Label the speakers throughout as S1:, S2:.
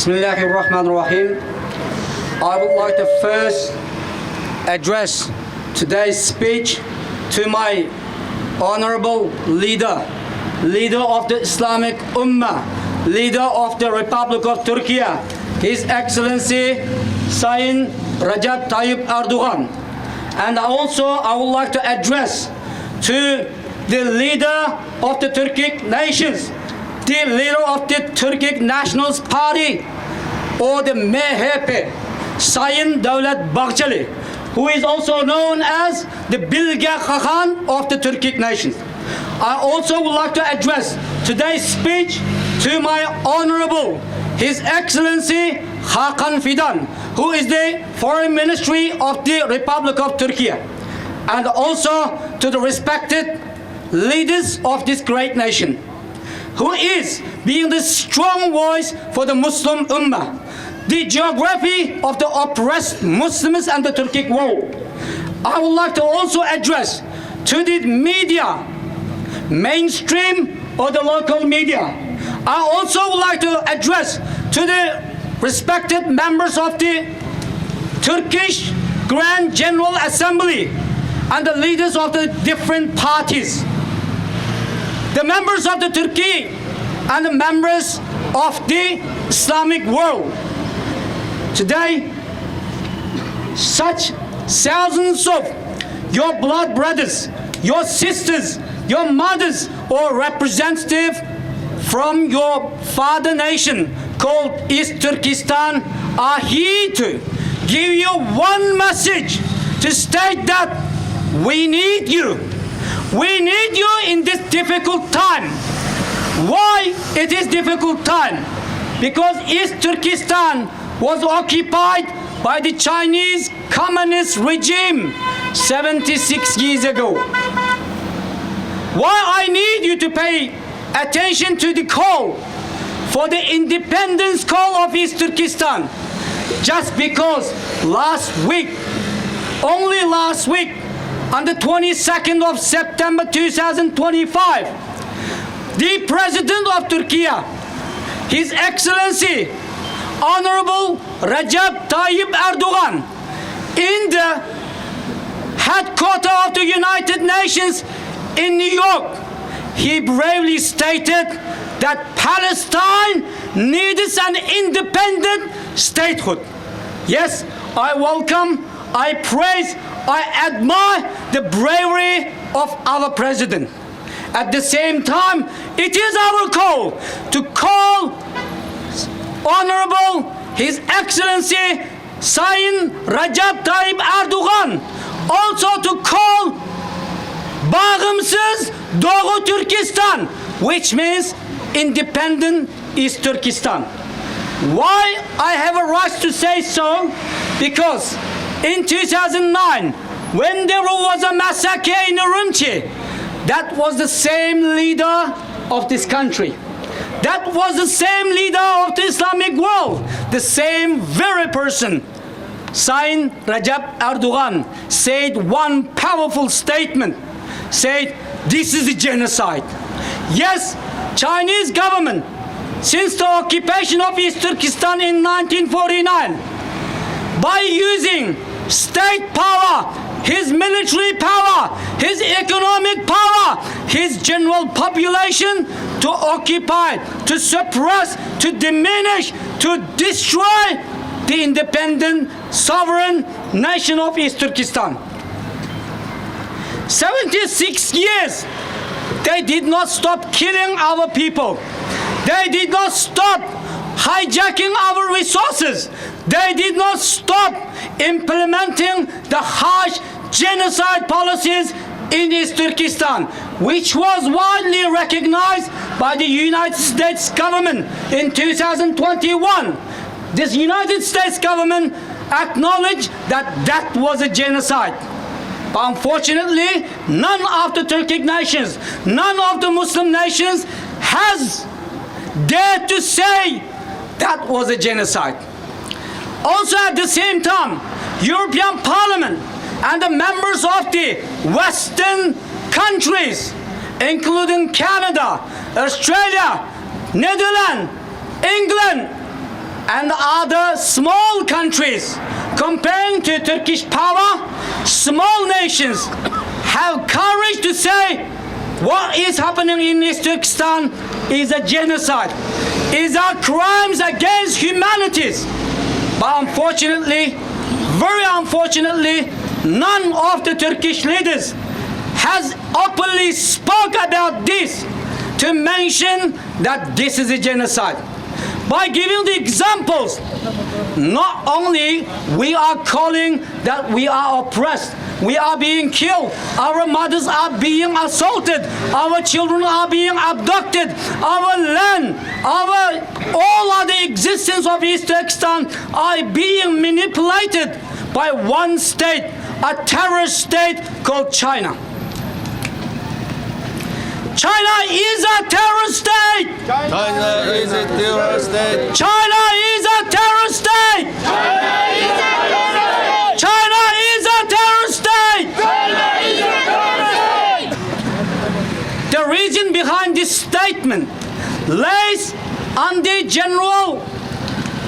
S1: Bismillahirrahmanirrahim. I would like to first address today's speech to my honorable leader of the Islamic Ummah, leader of the Republic of Turkey, His Excellency Sayın Recep Tayyip Erdogan. And also I would like to address to the leader of the Turkic nations, the leader of the Turkic Nationalist Party, or the MHP, Sayın Devlet Bahçeli, who is also known as the Bilge Khan of the Turkic nations. I also would like to address today's speech to my honorable His Excellency Hakan Fidan, who is the Foreign Ministry of the Republic of Turkey, and also to the respected leaders of this great nation, who is being the strong voice for the Muslim Ummah, the geography of the oppressed Muslims and the Turkic world. I would like to also address to the media, mainstream or the local media. I also would like to address to the respected members of the Turkish Grand General Assembly and the leaders of the different parties, the members of the Turkey and the members of the Islamic world. Today, such thousands of your blood brothers, your sisters, your mothers, or representatives from your father nation called East Turkestan are here to give you one message to state that we need you. We need you in this difficult time. Why it is difficult time? Because East Turkestan was occupied by the Chinese communist regime 76 years ago. Why I need you to pay attention to the call for the independence call of East Turkestan? Just because only last week, on the 22nd of September 2025, the President of Turkey, His Excellency Honorable Recep Tayyip Erdogan, in the headquarters of the United Nations in New York, he bravely stated that Palestine needs an independent statehood. Yes, I welcome, I praise, I admire the bravery of our president. At the same time, it is our call to call Honorable His Excellency Sayın Recep Tayyip Erdogan also to call Bağımsız Doğu Türkistan, which means independent East Turkestan. Why I have a right to say so? Because in 2009, when there was a massacre in Urumqi, that was the same leader of this country. That was the same leader of the Islamic world, the same very person. Sayın Recep Erdogan said one powerful statement, said this is a genocide. Yes, Chinese government, since the occupation of East Turkestan in 1949, by using state power, his military power, his economic power, his general population, to occupy, to suppress, to diminish, to destroy the independent sovereign nation of East Turkestan. 76 years, they did not stop killing our people. They did not stop hijacking our resources. They did not stop implementing the harsh genocide policies in East Turkestan, which was widely recognized by the United States government in 2021. This United States government acknowledged that that was a genocide. But unfortunately, none of the Turkic nations, none of the Muslim nations has dared to say that was a genocide. Also at the same time, European Parliament and the members of the Western countries, including Canada, Australia, Netherlands, England, and other small countries, comparing to Turkish power, small nations have courage to say what is happening in East Turkestan is a genocide, is a crimes against humanity. But unfortunately, very unfortunately, none of the Turkish leaders has openly spoke about this to mention that this is a genocide. By giving the examples, not only we are calling that we are oppressed, we are being killed, our mothers are being assaulted, our children are being abducted, our land, all of the existence of East Turkestan are being manipulated by one state, a terrorist state called China. China is a terrorist state.
S2: China is a terrorist state.
S1: China is a terrorist state. China is a terrorist state.
S2: China is a terrorist state.
S1: The reason behind this statement lays on the general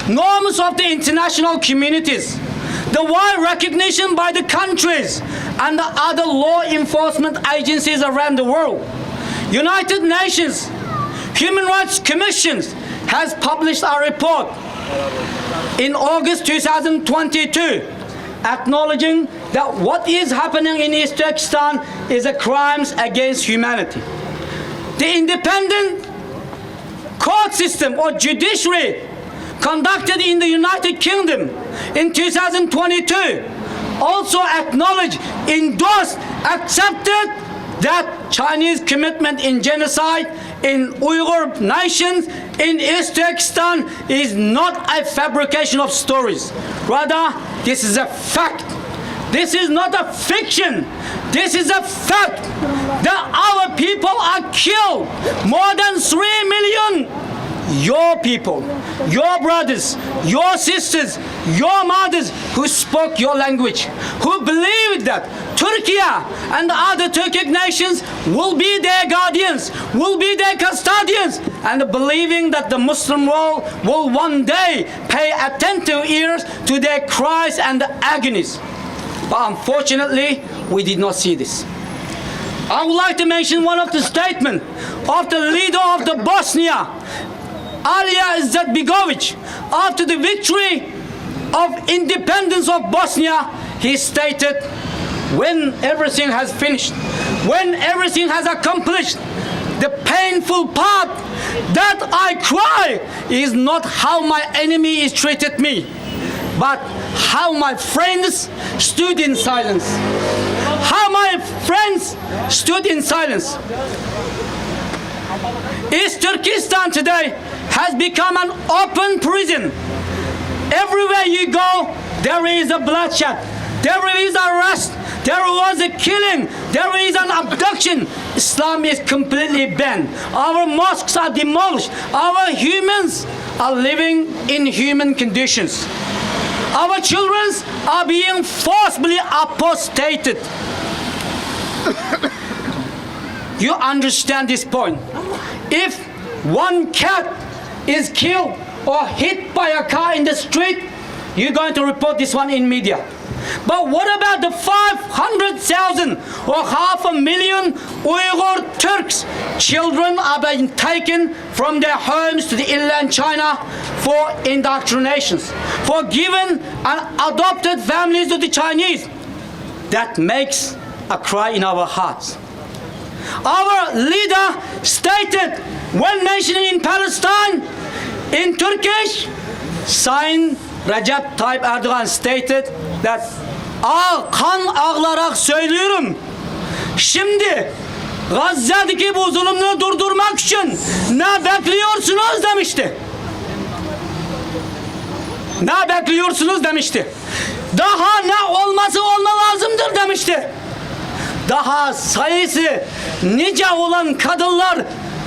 S1: norms of the international communities, the wide recognition by the countries and the other law enforcement agencies around the world. United Nations Human Rights Commission has published a report in August 2022 acknowledging that what is happening in East Turkestan is a crimes against humanity. The independent court system or judiciary conducted in the United Kingdom in 2022 also acknowledged, endorsed, accepted that Chinese commitment in genocide in Uyghur nations in East Turkestan is not a fabrication of stories. Rather, this is a fact. This is not a fiction. This is a fact that our people are killed. More than 3 million. Your people, your brothers, your sisters, your mothers who spoke your language, who believed that Turkey and other Turkic nations will be their guardians, will be their custodians, and believing that the Muslim world will one day pay attentive ears to their cries and agonies. But unfortunately, we did not see this. I would like to mention one of the statements of the leader of the Bosnia, Alija Izetbegovic. After the victory of independence of Bosnia, he stated, when everything has finished, when everything has accomplished, the painful part that I cry is not how my enemy is treated me, but how my friends stood in silence. How my friends stood in silence. East Turkestan today has become an open prison. Everywhere you go, there is a bloodshed, there is arrest, there was a killing, there is an abduction. Islam is completely banned. Our mosques are demolished. Our humans are living in human conditions. Our children are being forcibly apostated. You understand this point? If one cat is killed or hit by a car in the street, you're going to report this one in media. But what about the 500,000 or 500,000 Uyghur Turks? Children are being taken from their homes to the inland China for indoctrinations, for given and adopted families to the Chinese. That makes a cry in our hearts. Our leader stated when mentioning in Palestine, in Turkish, Sayın Recep Tayyip Erdogan stated that kan ağlarak söylüyorum. Şimdi Gazze'deki bu zulümünü durdurmak için ne bekliyorsunuz demişti. Ne bekliyorsunuz demişti. Daha ne olması lazımdır demişti. Daha sayısı nice olan kadınlar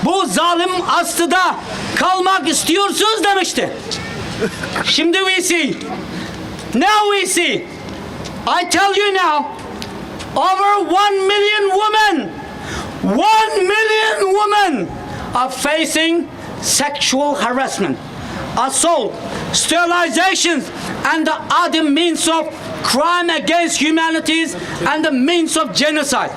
S1: bu zalim astıda kalmak istiyorsunuz demişti. Şimdi we see. Now we see. I tell you now, over 1 million women, 1 million women are facing sexual harassment, assault, sterilizations, and the other means of crime against humanity and the means of genocide.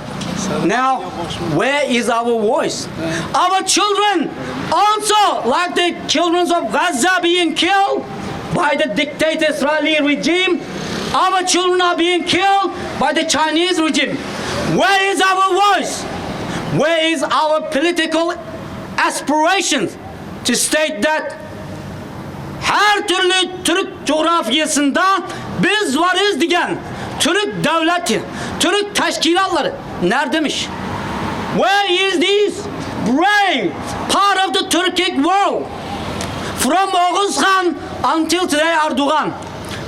S1: Now, where is our voice? Our children also, like the children of Gaza being killed by the dictator Israeli regime, our children are being killed by the Chinese regime. Where is our voice? Where is our political aspirations to state that her türlü Türk coğrafyasında biz varız diyen Türk devleti, Türk teşkilatları neredemiş? Where is this brave part of the Turkic world? From Oğuz Khan until today Erdogan,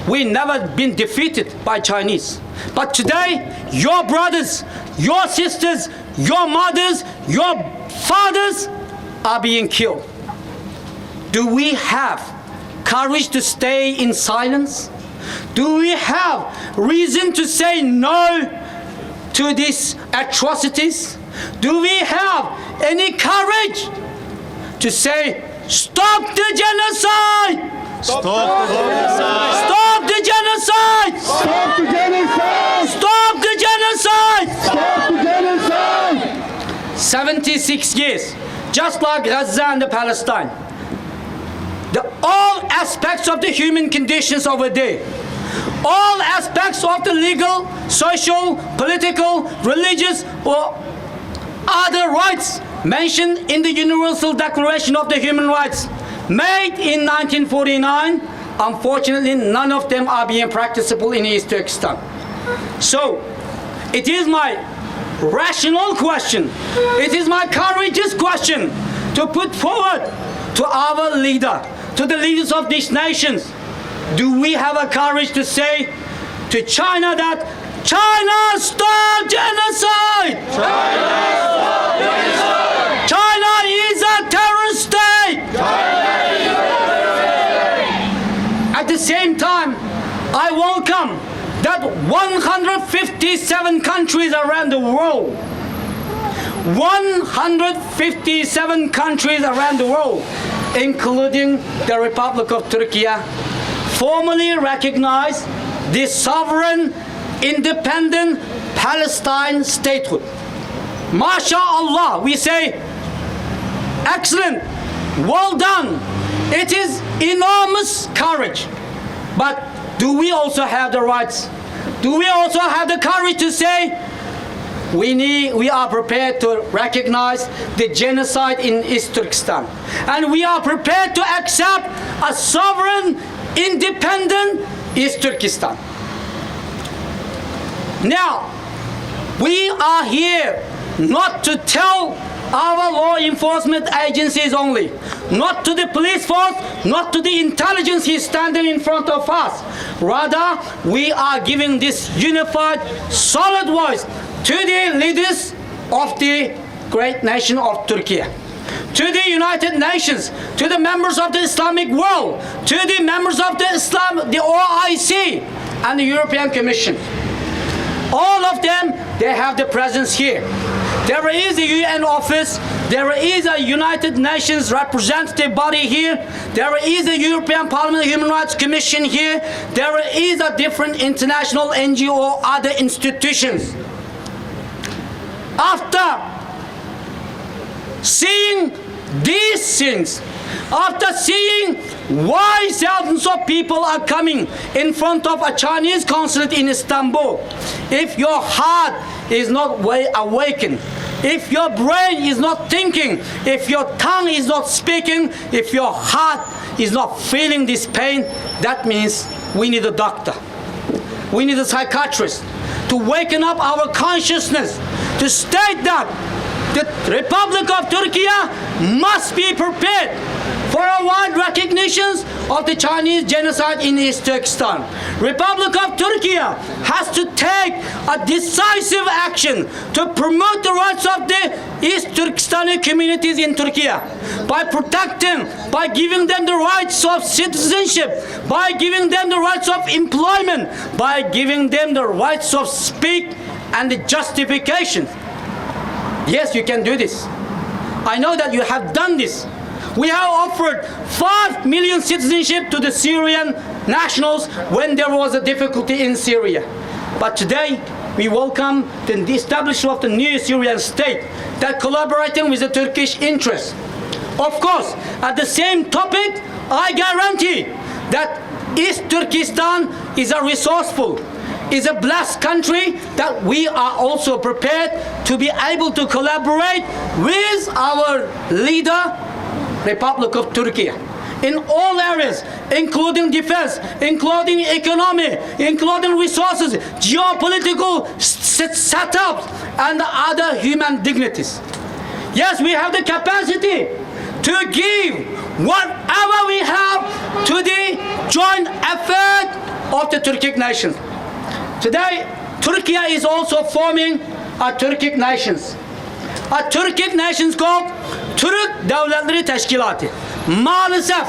S1: we never been defeated by Chinese. But today, your brothers, your sisters, your mothers, your fathers are being killed. Do we have courage to stay in silence? Do we have reason to say no to these atrocities? Do we have any courage to say, stop the genocide!
S2: Stop the genocide!
S1: Stop the genocide!
S3: Stop the genocide!
S1: Stop the genocide!
S3: Stop the genocide!
S1: 76 years, just like Gaza and the Palestine. All aspects of the human conditions over there, all aspects of the legal, social, political, religious, or other rights mentioned in the Universal Declaration of the Human Rights made in 1949, unfortunately none of them are being practicable in East Turkestan. So, it is my rational question, it is my courageous question to put forward to our leader, to the leaders of these nations. Do we have a courage to say to China that China, stop genocide! China is a terrorist state! At the same time, I welcome that 157 countries around the world, 157 countries around the world, including the Republic of Turkey, formally recognize the sovereign, independent Palestine statehood. MashaAllah, we say, excellent, well done. It is enormous courage. But do we also have the rights? Do we also have the courage to say we are prepared to recognize the genocide in East Turkestan, and we are prepared to accept a sovereign, independent East Turkestan? Now, we are here not to tell our law enforcement agencies only, not to the police force, not to the intelligence who is standing in front of us. Rather, we are giving this unified, solid voice to the leaders of the great nation of Turkey, to the United Nations, to the members of the Islamic world, to the members of the OIC and the European Commission. All of them, they have the presence here. There is a UN office, there is a United Nations representative body here, there is a European Parliament Human Rights Commission here, there is a different international NGO, other institutions. After seeing these things, after seeing why thousands of people are coming in front of a Chinese consulate in Istanbul, if your heart is not awakened, if your brain is not thinking, if your tongue is not speaking, if your heart is not feeling this pain, that means we need a doctor. We need a psychiatrist to waken up our consciousness, to state that the Republic of Turkey must be prepared for a wide recognition of the Chinese genocide in East Turkestan. Republic of Turkey has to take a decisive action to promote the rights of the East Turkestani communities in Turkey by protecting, by giving them the rights of citizenship, by giving them the rights of employment, by giving them the rights of speech and the justification. Yes, you can do this. I know that you have done this. We have offered 5 million citizenship to the Syrian nationals when there was a difficulty in Syria. But today, we welcome the establishment of the new Syrian state that collaborating with the Turkish interests. Of course, at the same topic, I guarantee that East Turkistan is a resourceful, is a blessed country that we are also prepared to be able to collaborate with our leader, Republic of Turkey, in all areas, including defense, including economy, including resources, geopolitical setups, and other human dignities. Yes, we have the capacity to give whatever we have to the joint effort of the Turkic nation. Today, Turkey is also forming a Turkic nations. A Turkic nations called Türk Devletleri Teşkilatı. Maalesef,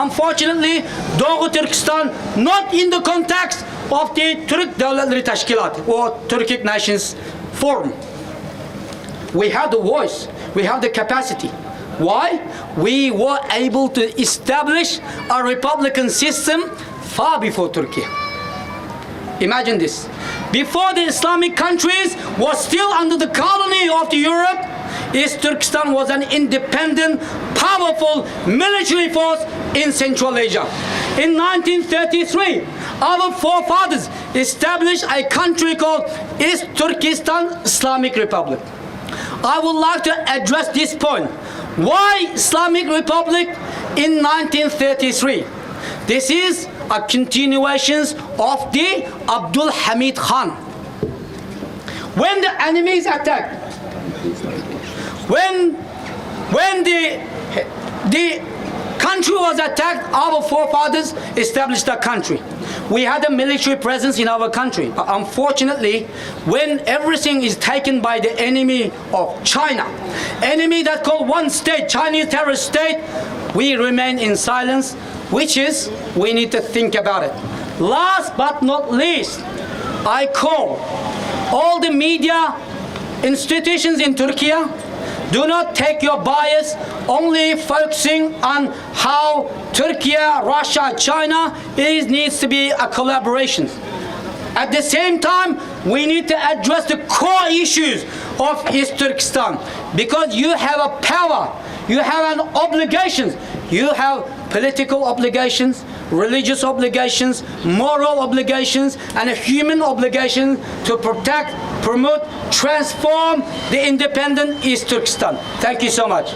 S1: unfortunately, Doğu Turkistan not in the context of the Türk Devletleri Teşkilatı or Turkic Nations Forum. We have the voice, we have the capacity. Why? We were able to establish a republican system far before Turkey. Imagine this. Before the Islamic countries was still under the colony of the Europe, East Turkestan was an independent, powerful military force in Central Asia. In 1933, our forefathers established a country called East Turkestan Islamic Republic. I would like to address this point. Why Islamic Republic in 1933? This is a continuation of the Abdul Hamid Khan. When the enemies attacked, when the country was attacked, our forefathers established a country. We had a military presence in our country. But unfortunately, when everything is taken by the enemy of China, enemy that called one state, Chinese terrorist state, we remain in silence, which is, we need to think about it. Last but not least, I call all the media institutions in Turkey, do not take your bias only focusing on how Turkey, Russia, China needs to be a collaboration. At the same time, we need to address the core issues of East Turkestan, because you have a power, you have an obligations, you have political obligations, religious obligations, moral obligations, and a human obligation to protect, promote, transform the independent East Turkestan. Thank you so much.